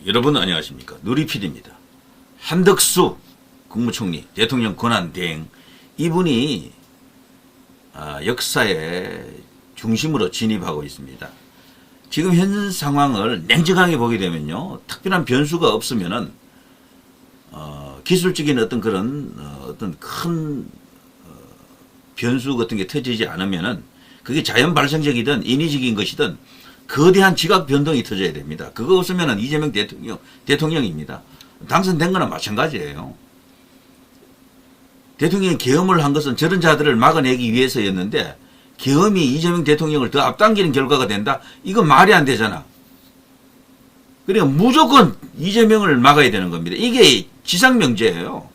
여러분 안녕하십니까. 누리필입니다. 한덕수 국무총리 대통령 권한대행 이분이 역사의 중심으로 진입하고 있습니다. 지금 현 상황을 냉정하게 보게 되면요, 특별한 변수가 없으면은 기술적인 어떤 그런 어떤 큰 변수 같은 게 터지지 않으면은 그게 자연 발생적이든 인위적인 것이든 거대한 지각 변동이 터져야 됩니다. 그거 없으면은 이재명 대통령입니다. 당선된 거나 마찬가지예요. 대통령이 계엄을 한 것은 저런 자들을 막아내기 위해서였는데 계엄이 이재명 대통령을 더 앞당기는 결과가 된다? 이건 말이 안 되잖아. 그러니까 무조건 이재명을 막아야 되는 겁니다. 이게 지상명제예요.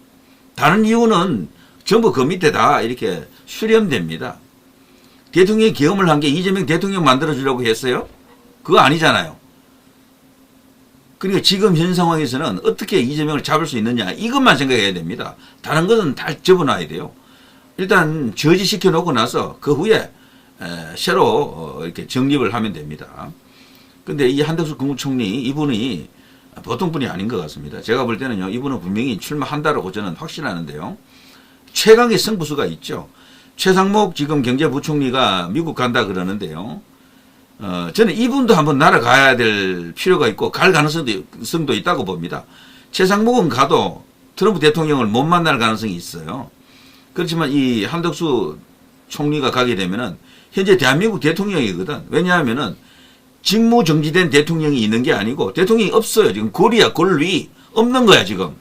다른 이유는 전부 그 밑에 다 이렇게 수렴됩니다. 대통령이 계엄을 한 게 이재명 대통령 만들어주려고 했어요? 그거 아니잖아요. 그러니까 지금 현 상황에서는 어떻게 이재명을 잡을 수 있느냐, 이것만 생각해야 됩니다. 다른 것은 다 접어놔야 돼요. 일단 저지시켜 놓고 나서 그 후에 새로 이렇게 정립을 하면 됩니다. 근데 이 한덕수 국무총리 이분이 보통 분이 아닌 것 같습니다. 제가 볼 때는요, 이분은 분명히 출마한다라고 저는 확신하는데요. 최강의 승부수가 있죠. 최상목 지금 경제부총리가 미국 간다 그러는데요. 저는 이분도 한번 날아가야 될 필요가 있고 갈 가능성도 있다고 봅니다. 최상목은 가도 트럼프 대통령을 못 만날 가능성이 있어요. 그렇지만 이 한덕수 총리가 가게 되면은 현재 대한민국 대통령이거든. 왜냐하면은 직무정지된 대통령이 있는 게 아니고 대통령이 없어요. 지금 권리야, 권리 없는 거야 지금.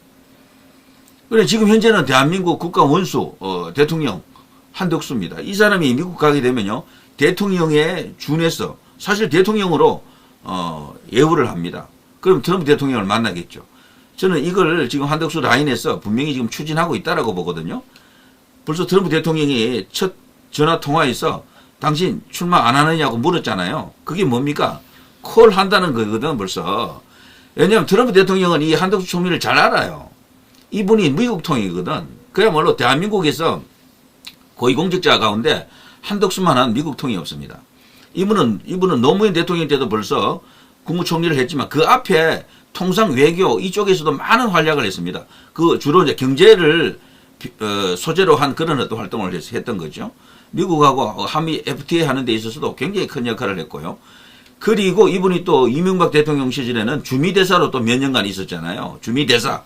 그래 지금 현재는 대한민국 국가 원수 대통령 한덕수입니다. 이 사람이 미국 가게 되면요, 대통령에 준해서 사실 대통령으로 예우를 합니다. 그럼 트럼프 대통령을 만나겠죠. 저는 이걸 지금 한덕수 라인에서 분명히 지금 추진하고 있다라고 보거든요. 벌써 트럼프 대통령이 첫 전화 통화에서 당신 출마 안 하느냐고 물었잖아요. 그게 뭡니까? 콜 한다는 거거든 벌써. 왜냐하면 트럼프 대통령은 이 한덕수 총리를 잘 알아요. 이분이 미국통이거든. 그야말로 대한민국에서 고위공직자 가운데 한덕수만한 미국통이 없습니다. 이분은 노무현 대통령 때도 벌써 국무총리를 했지만 그 앞에 통상 외교 이쪽에서도 많은 활약을 했습니다. 그 주로 이제 경제를 소재로 한 그런 어떤 활동을 했던 거죠. 미국하고 한미 FTA 하는 데 있어서도 굉장히 큰 역할을 했고요. 그리고 이분이 또 이명박 대통령 시절에는 주미대사로 또 몇 년간 있었잖아요. 주미대사.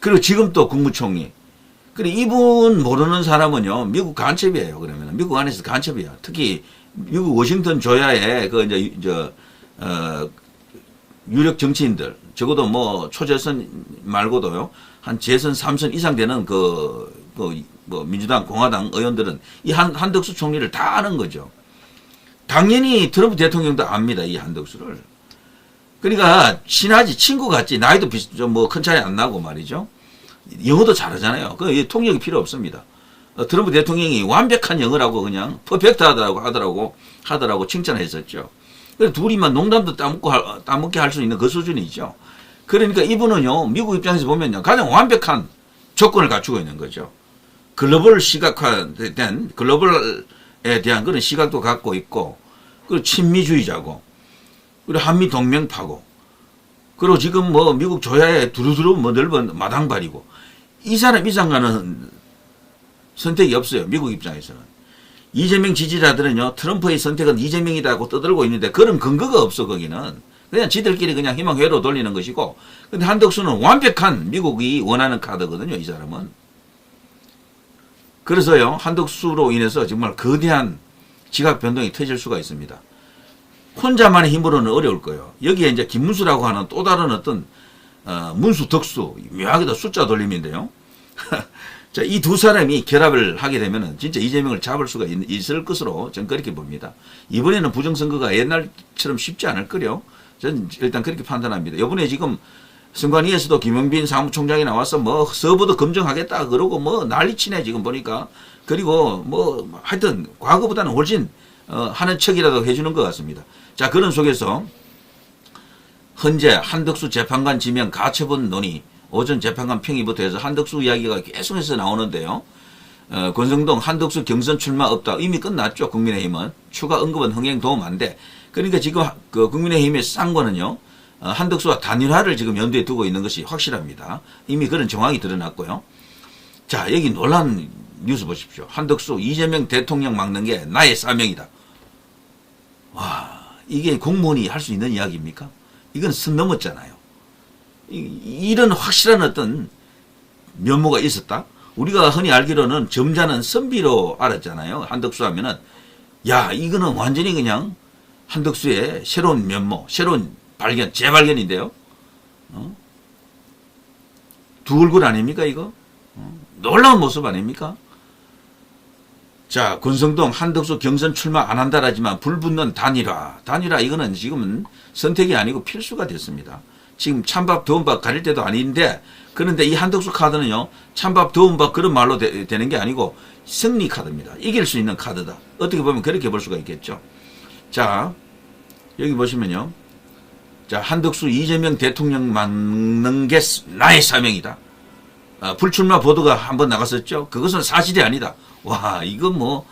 그리고 지금 또 국무총리. 그래 이분 모르는 사람은요, 미국 간첩이에요. 그러면 미국 안에서 간첩이야. 특히 미국 워싱턴 조야의 그 이제 유력 정치인들, 적어도 뭐 초재선 말고도요, 한 재선 3선 이상 되는 뭐 민주당, 공화당 의원들은 이 한덕수 총리를 다 아는 거죠. 당연히 트럼프 대통령도 압니다, 이 한덕수를. 그러니까 친하지, 친구 같지, 나이도 뭐 큰 차이 안 나고 말이죠. 영어도 잘하잖아요. 그 통역이 필요 없습니다. 트럼프 대통령이 완벽한 영어라고 그냥 퍼펙트 하더라고 칭찬했었죠. 그래서 둘이만 농담도 따먹게 할 수 있는 그 수준이죠. 그러니까 이분은요, 미국 입장에서 보면요, 가장 완벽한 조건을 갖추고 있는 거죠. 글로벌 시각화된, 글로벌에 대한 그런 시각도 갖고 있고, 그리고 친미주의자고, 그리고 한미 동맹파고, 그리고 지금 뭐 미국 조야에 두루두루 뭐 넓은 마당발이고, 이 사람 이상과는 선택이 없어요. 미국 입장에서는. 이재명 지지자들은요, 트럼프의 선택은 이재명이다고 떠들고 있는데 그런 근거가 없어. 거기는 그냥 지들끼리 그냥 희망회로 돌리는 것이고, 근데 한덕수는 완벽한 미국이 원하는 카드거든요, 이 사람은. 그래서요, 한덕수로 인해서 정말 거대한 지각 변동이 터질 수가 있습니다. 혼자만의 힘으로는 어려울 거예요. 여기에 이제 김문수라고 하는 또 다른 어떤 문수, 덕수, 묘하게도 숫자 돌림인데요. 자, 이 두 사람이 결합을 하게 되면은 진짜 이재명을 잡을 수가 있을 것으로 저는 그렇게 봅니다. 이번에는 부정선거가 옛날처럼 쉽지 않을 거요. 저는 일단 그렇게 판단합니다. 이번에 지금 선관위에서도 김영빈 사무총장이 나와서 뭐 서버도 검증하겠다 그러고 뭐 난리치네 지금 보니까. 그리고 뭐 하여튼 과거보다는 훨씬 하는 척이라도 해주는 것 같습니다. 자, 그런 속에서 현재 한덕수 재판관 지명 가처분 논의, 오전 재판관 평의부터 해서 한덕수 이야기가 계속해서 나오는데요. 권성동 한덕수 경선 출마 없다. 이미 끝났죠. 국민의힘은. 추가 언급은 흥행 도움 안 돼. 그러니까 지금 그 국민의힘의 쌍권은요, 한덕수와 단일화를 지금 염두에 두고 있는 것이 확실합니다. 이미 그런 정황이 드러났고요. 자, 여기 놀라운 뉴스 보십시오. 한덕수 이재명 대통령 막는 게 나의 사명이다. 와, 이게 공무원이 할 수 있는 이야기입니까? 이건 선 넘었잖아요. 이런 확실한 어떤 면모가 있었다. 우리가 흔히 알기로는 점잖은 선비로 알았잖아요. 한덕수 하면은 야, 이거는 완전히 그냥 한덕수의 새로운 면모, 새로운 발견, 재발견인데요. 두 얼굴 아닙니까 이거? 놀라운 모습 아닙니까? 자, 권성동 한덕수 경선 출마 안 한다라지만 불붙는 단일화. 단일화 이거는 지금은 선택이 아니고 필수가 됐습니다. 지금 찬밥 더운 밥 가릴 때도 아닌데, 그런데 이 한덕수 카드는요, 찬밥 더운 밥 그런 말로 되는 게 아니고 승리 카드입니다. 이길 수 있는 카드다. 어떻게 보면 그렇게 볼 수가 있겠죠. 자, 여기 보시면요. 자, 한덕수 이재명 대통령 막는 게 나의 사명이다. 불출마 보도가 한번 나갔었죠. 그것은 사실이 아니다. 와, 이건 뭐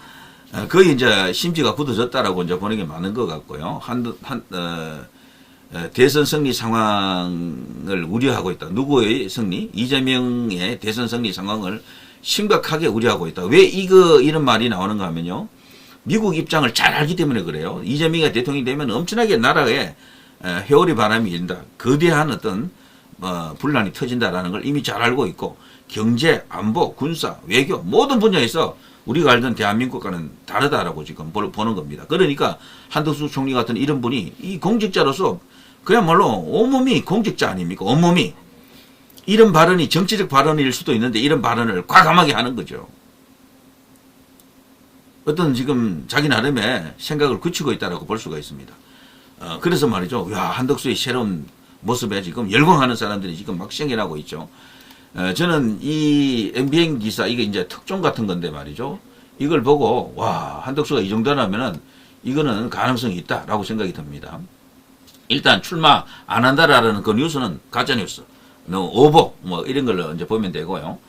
거의 이제 심지가 굳어졌다라고 이제 보는 게 많은 것 같고요. 대선 승리 상황을 우려하고 있다. 누구의 승리? 이재명의 대선 승리 상황을 심각하게 우려하고 있다. 왜 이런 말이 나오는가 하면요. 미국 입장을 잘 알기 때문에 그래요. 이재명이 대통령이 되면 엄청나게 나라에 회오리 바람이 일다. 거대한 어떤 분란이 터진다라는 걸 이미 잘 알고 있고, 경제, 안보, 군사, 외교 모든 분야에서 우리가 알던 대한민국과는 다르다라고 지금 보는 겁니다. 그러니까 한덕수 총리 같은 이런 분이 이 공직자로서 그야말로 온몸이 공직자 아닙니까? 온몸이. 이런 발언이 정치적 발언일 수도 있는데 이런 발언을 과감하게 하는 거죠. 어떤 지금 자기 나름의 생각을 굳히고 있다라고 볼 수가 있습니다. 그래서 말이죠. 야, 한덕수의 새로운 모습에 지금 열광하는 사람들이 지금 막 생겨나고 있죠. 저는 이 MBN 기사, 이게 이제 특종 같은 건데 말이죠. 이걸 보고, 와, 한덕수가 이 정도라면은 이거는 가능성이 있다라고 생각이 듭니다. 일단 출마 안 한다라는 그 뉴스는 가짜뉴스, 오보, 뭐 이런 걸로 이제 보면 되고요.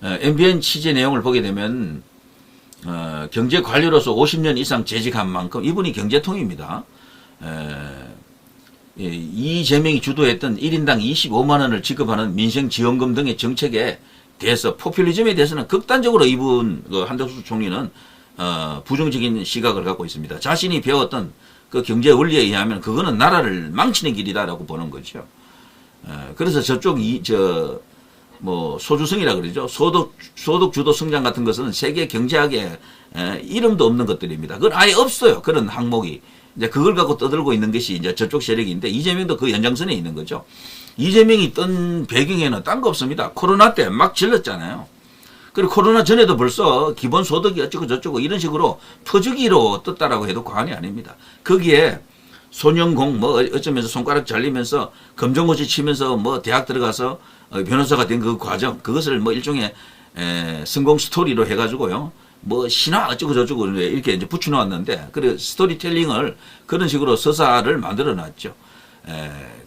MBN 취재 내용을 보게 되면, 경제 관료로서 50년 이상 재직한 만큼 이분이 경제통입니다. 이재명이 주도했던 1인당 25만원을 지급하는 민생지원금 등의 정책에 대해서 포퓰리즘에 대해서는 극단적으로 이분 한덕수 총리는 부정적인 시각을 갖고 있습니다. 자신이 배웠던 그 경제 원리에 의하면 그거는 나라를 망치는 길이다라고 보는 거죠. 그래서 저쪽 뭐 소주성이라 그러죠. 소득 주도 성장 같은 것은 세계 경제학에 이름도 없는 것들입니다. 그건 아예 없어요. 그런 항목이. 이제 그걸 갖고 떠들고 있는 것이 이제 저쪽 세력인데, 이재명도 그 연장선에 있는 거죠. 이재명이 뜬 배경에는 딴 거 없습니다. 코로나 때 막 질렀잖아요. 그리고 코로나 전에도 벌써 기본소득이 어쩌고 저쩌고 이런 식으로 퍼주기로 떴다라고 해도 과언이 아닙니다. 거기에 소년공 뭐 어쩌면서 손가락 잘리면서 검정고시 치면서 뭐 대학 들어가서 변호사가 된 그 과정, 그것을 뭐 일종의 성공 스토리로 해가지고요. 뭐 신화 어쩌고 저쩌고 이렇게 이제 붙여놓았는데, 그래 스토리텔링을 그런 식으로 서사를 만들어놨죠.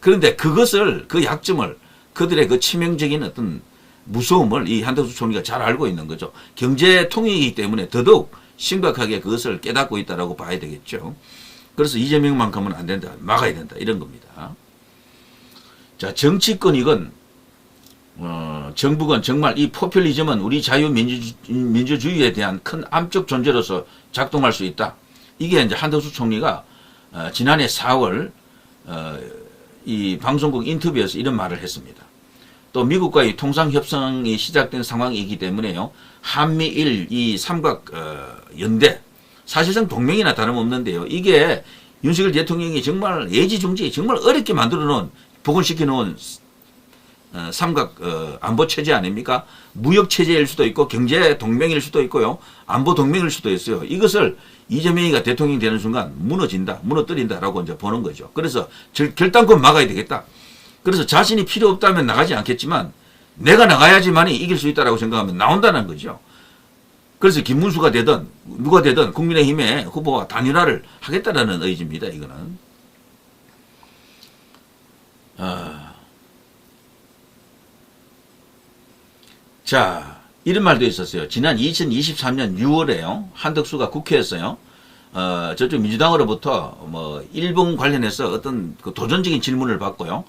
그런데 그것을, 그 약점을, 그들의 그 치명적인 어떤 무서움을 이 한덕수 총리가 잘 알고 있는 거죠. 경제 통일이기 때문에 더더욱 심각하게 그것을 깨닫고 있다라고 봐야 되겠죠. 그래서 이재명만큼은 안 된다, 막아야 된다, 이런 겁니다. 자, 정치권이건 정부건 정말 이 포퓰리즘은 우리 자유민주주의에 대한 큰 암적 존재로서 작동할 수 있다. 이게 이제 한덕수 총리가 지난해 4월 이 방송국 인터뷰에서 이런 말을 했습니다. 또 미국과의 통상협상이 시작된 상황이기 때문에요. 한미일 이 삼각 연대, 사실상 동맹이나 다름없는데요. 이게 윤석열 대통령이 정말 예지중지 정말 어렵게 만들어 놓은, 복원시켜 놓은 삼각 안보 체제 아닙니까? 무역 체제일 수도 있고 경제 동맹일 수도 있고요. 안보 동맹일 수도 있어요. 이것을 이재명이가 대통령이 되는 순간 무너진다, 무너뜨린다라고 이제 보는 거죠. 그래서 결단권 막아야 되겠다. 그래서 자신이 필요 없다면 나가지 않겠지만 내가 나가야지만이 이길 수 있다라고 생각하면 나온다는 거죠. 그래서 김문수가 되든 누가 되든 국민의힘의 후보와 단일화를 하겠다라는 의지입니다. 이거는. 자, 이런 말도 있었어요. 지난 2023년 6월에요. 한덕수가 국회에서요. 저쪽 민주당으로부터 뭐 일본 관련해서 어떤 그 도전적인 질문을 받고요.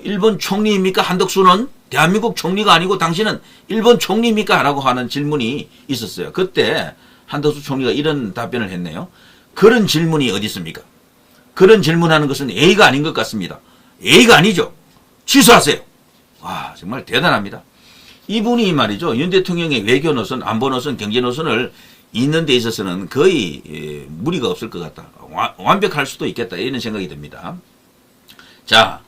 일본 총리입니까? 한덕수는 대한민국 총리가 아니고 당신은 일본 총리입니까? 라고 하는 질문이 있었어요. 그때 한덕수 총리가 이런 답변을 했네요. 그런 질문이 어디 있습니까? 그런 질문하는 것은 예의가 아닌 것 같습니다. 예의가 아니죠. 취소하세요. 와, 정말 대단합니다. 이분이 말이죠. 윤 대통령의 외교 노선, 안보 노선, 경제 노선을 잇는 데 있어서는 거의 무리가 없을 것 같다. 완벽할 수도 있겠다. 이런 생각이 듭니다. 자,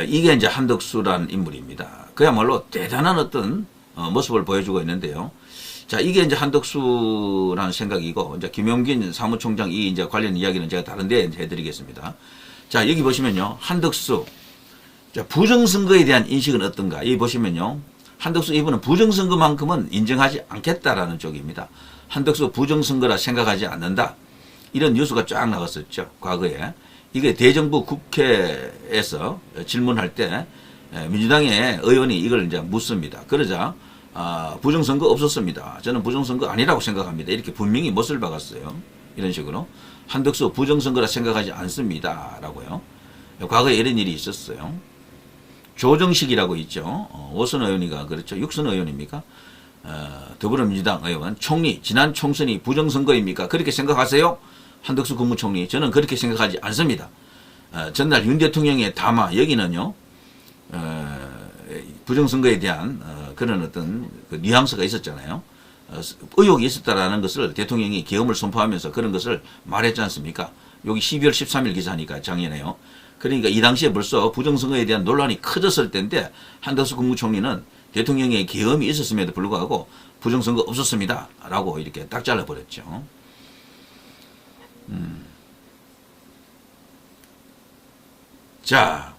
이게 이제 한덕수라는 인물입니다. 그야말로 대단한 어떤 모습을 보여주고 있는데요. 자, 이게 이제 한덕수라는 생각이고, 이제 김용긴 사무총장 이 이제 관련 이야기는 제가 다른데 해드리겠습니다. 자, 여기 보시면요. 한덕수. 자, 부정선거에 대한 인식은 어떤가? 여기 보시면요. 한덕수 이분은 부정선거만큼은 인정하지 않겠다라는 쪽입니다. 한덕수 부정선거라 생각하지 않는다. 이런 뉴스가 쫙 나왔었죠. 과거에. 이게 대정부 국회에서 질문할 때 민주당의 의원이 이걸 이제 묻습니다. 그러자 부정선거 없었습니다. 저는 부정선거 아니라고 생각합니다. 이렇게 분명히 못을 박았어요. 이런 식으로. 한덕수 부정선거라 생각하지 않습니다. 라고요. 과거에 이런 일이 있었어요. 조정식이라고 있죠. 오선 의원이가 그렇죠. 육선 의원입니까? 더불어민주당 의원 총리 지난 총선이 부정선거입니까? 그렇게 생각하세요? 한덕수 국무총리 저는 그렇게 생각하지 않습니다. 전날 윤 대통령의 담화 여기는요. 부정선거에 대한 그런 어떤 그 뉘앙스가 있었잖아요. 의혹이 있었다라는 것을 대통령이 계엄을 선포하면서 그런 것을 말했지 않습니까? 여기 12월 13일 기사니까 작년에요. 그러니까 이 당시에 벌써 부정선거에 대한 논란이 커졌을 때인데 한덕수 국무총리는 대통령의 계엄이 있었음에도 불구하고 부정선거 없었습니다. 라고 이렇게 딱 잘라버렸죠. 자,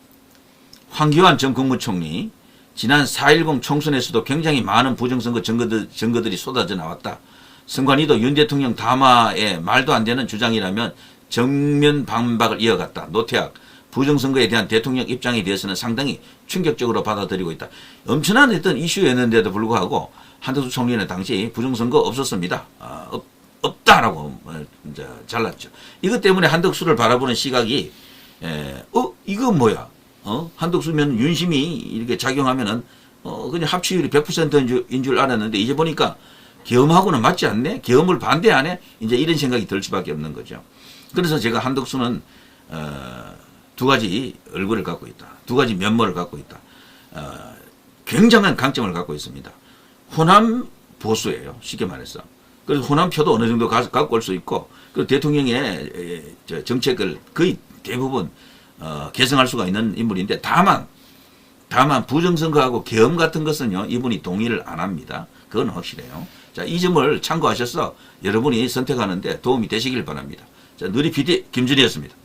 황교안 전 국무총리 지난 4.10 총선에서도 굉장히 많은 부정선거 증거들이 쏟아져 나왔다. 선관위도 윤 대통령 담화에 말도 안 되는 주장이라면 정면 반박을 이어갔다. 노태학 부정선거에 대한 대통령 입장에 대해서는 상당히 충격적으로 받아들이고 있다. 엄청난 어떤 이슈였는데도 불구하고 한덕수 총리는 당시 부정선거 없었습니다. 없다라고 이제 잘랐죠. 이것 때문에 한덕수를 바라보는 시각이 이거 뭐야? 한덕수면 윤심이 이렇게 작용하면은 그냥 합치율이 100%인 줄 알았는데 이제 보니까 계엄하고는 맞지 않네? 계엄을 반대하네? 이제 이런 생각이 들 수밖에 없는 거죠. 그래서 제가 한덕수는 두 가지 얼굴을 갖고 있다. 두 가지 면모를 갖고 있다. 굉장한 강점을 갖고 있습니다. 호남 보수예요. 쉽게 말해서. 그래서 호남표도 어느 정도 갖고 올 수 있고, 그리고 대통령의 정책을 거의 대부분 개성할 수가 있는 인물인데, 다만 부정선거하고 계엄 같은 것은요, 이분이 동의를 안 합니다. 그건 확실해요. 자, 이 점을 참고하셔서 여러분이 선택하는데 도움이 되시길 바랍니다. 자, 누리 PD 김준희였습니다.